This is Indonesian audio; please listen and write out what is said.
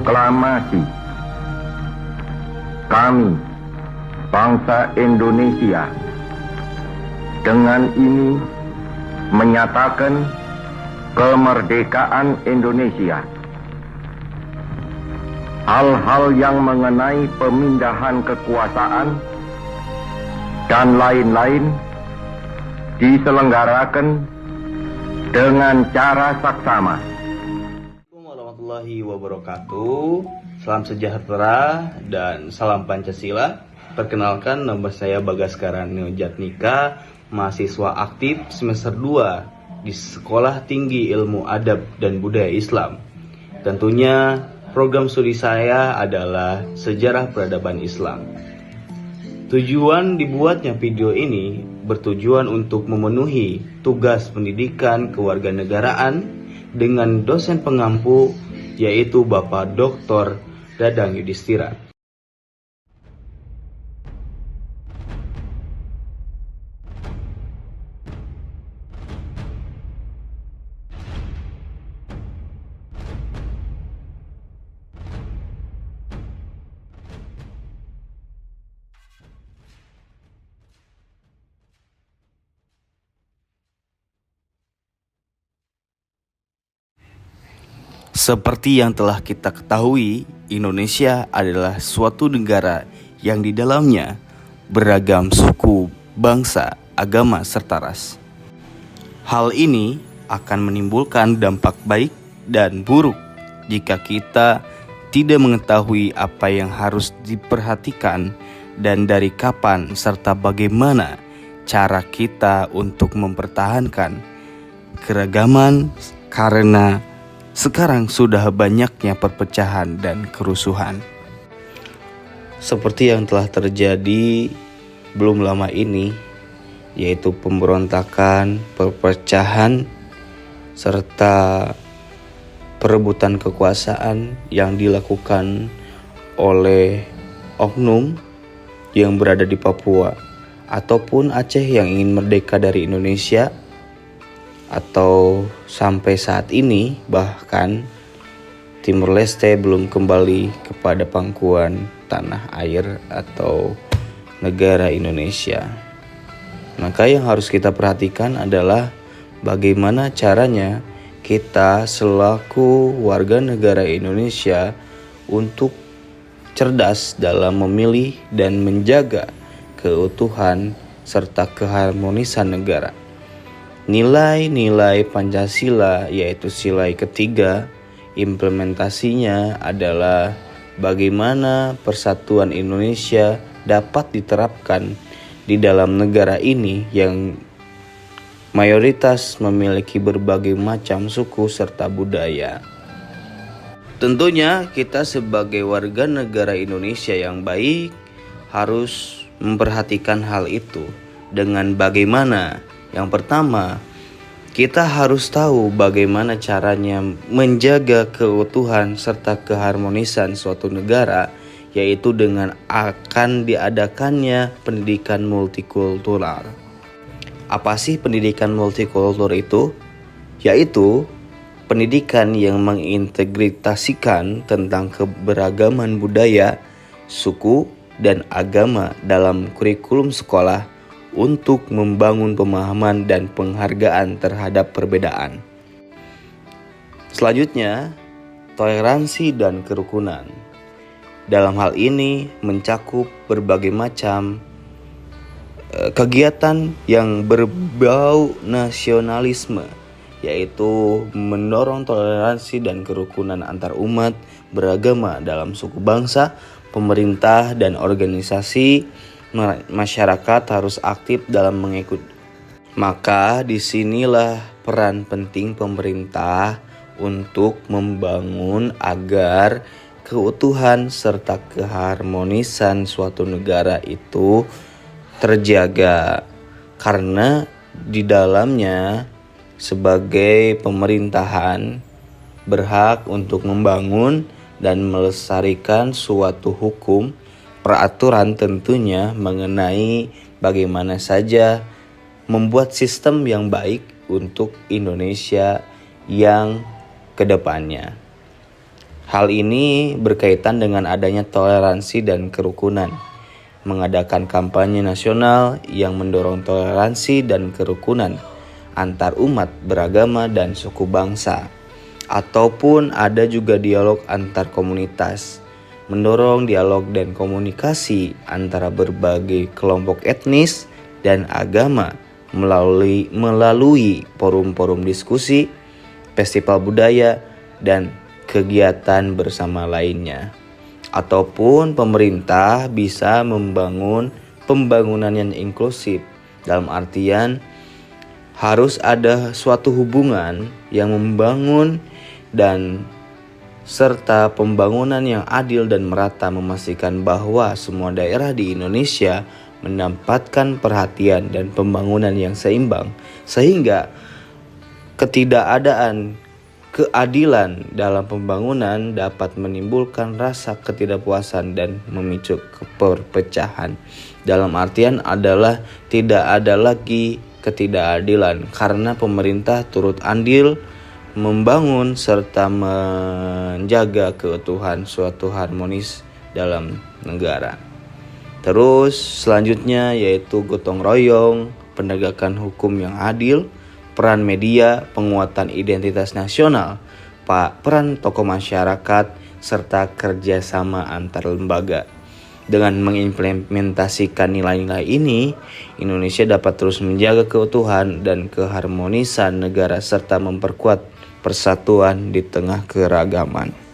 Proklamasi kami, bangsa Indonesia, dengan ini menyatakan kemerdekaan Indonesia. Hal-hal yang mengenai pemindahan kekuasaan dan lain-lain diselenggarakan dengan cara saksama. Assalamualaikum warahmatullahi wabarakatuh. Salam sejahtera dan salam Pancasila. Perkenalkan, nama saya Bagaskara Neojatnika, mahasiswa aktif semester 2 di Sekolah Tinggi Ilmu Adab dan Budaya Islam. Tentunya program studi saya adalah Sejarah Peradaban Islam. Tujuan dibuatnya video ini bertujuan untuk memenuhi tugas pendidikan kewarganegaraan dengan dosen pengampu, yaitu Bapak Dr. Dadang Yudhistira. Seperti yang telah kita ketahui, Indonesia adalah suatu negara yang di dalamnya beragam suku, bangsa, agama, serta ras. Hal ini akan menimbulkan dampak baik dan buruk jika kita tidak mengetahui apa yang harus diperhatikan dan dari kapan serta bagaimana cara kita untuk mempertahankan keragaman, karena sekarang sudah banyaknya perpecahan dan kerusuhan. Seperti yang telah terjadi belum lama ini, yaitu pemberontakan, perpecahan, serta perebutan kekuasaan yang dilakukan oleh oknum yang berada di Papua ataupun Aceh yang ingin merdeka dari Indonesia, atau sampai saat ini bahkan Timor Leste belum kembali kepada pangkuan tanah air atau negara Indonesia. Maka yang harus kita perhatikan adalah bagaimana caranya kita selaku warga negara Indonesia untuk cerdas dalam memilih dan menjaga keutuhan serta keharmonisan negara. Nilai-nilai Pancasila, yaitu sila ketiga, implementasinya adalah bagaimana persatuan Indonesia dapat diterapkan di dalam negara ini yang mayoritas memiliki berbagai macam suku serta budaya. Tentunya kita sebagai warga negara Indonesia yang baik harus memperhatikan hal itu dengan bagaimana. Yang pertama, kita harus tahu bagaimana caranya menjaga keutuhan serta keharmonisan suatu negara, yaitu dengan akan diadakannya pendidikan multikultural. Apa sih pendidikan multikultural itu? Yaitu pendidikan yang mengintegrasikan tentang keberagaman budaya, suku, dan agama dalam kurikulum sekolah untuk membangun pemahaman dan penghargaan terhadap perbedaan. Selanjutnya, toleransi dan kerukunan. Dalam hal ini mencakup berbagai macam kegiatan yang berbau nasionalisme, yaitu mendorong toleransi dan kerukunan antar umat beragama dalam suku bangsa, pemerintah, dan organisasi masyarakat harus aktif dalam mengikuti. Maka disinilah peran penting pemerintah untuk membangun agar keutuhan serta keharmonisan suatu negara itu terjaga, karena di dalamnya sebagai pemerintahan berhak untuk membangun dan melestarikan suatu hukum, peraturan tentunya mengenai bagaimana saja membuat sistem yang baik untuk Indonesia yang kedepannya. Hal ini berkaitan dengan adanya toleransi dan kerukunan, mengadakan kampanye nasional yang mendorong toleransi dan kerukunan antar umat beragama dan suku bangsa, ataupun ada juga dialog antar komunitas, mendorong dialog dan komunikasi antara berbagai kelompok etnis dan agama melalui forum-forum diskusi, festival budaya, dan kegiatan bersama lainnya. Ataupun pemerintah bisa membangun pembangunan yang inklusif, dalam artian harus ada suatu hubungan yang membangun dan serta pembangunan yang adil dan merata, memastikan bahwa semua daerah di Indonesia mendapatkan perhatian dan pembangunan yang seimbang, sehingga ketidakadaan keadilan dalam pembangunan dapat menimbulkan rasa ketidakpuasan dan memicu perpecahan. Dalam artian adalah tidak ada lagi ketidakadilan karena pemerintah turut andil membangun serta menjaga keutuhan suatu harmonis dalam negara. Terus selanjutnya yaitu gotong royong, penegakan hukum yang adil, peran media, penguatan identitas nasional, peran tokoh masyarakat, serta kerjasama antar lembaga. Dengan mengimplementasikan nilai-nilai ini, Indonesia dapat terus menjaga keutuhan dan keharmonisan negara serta memperkuat persatuan di tengah keragaman.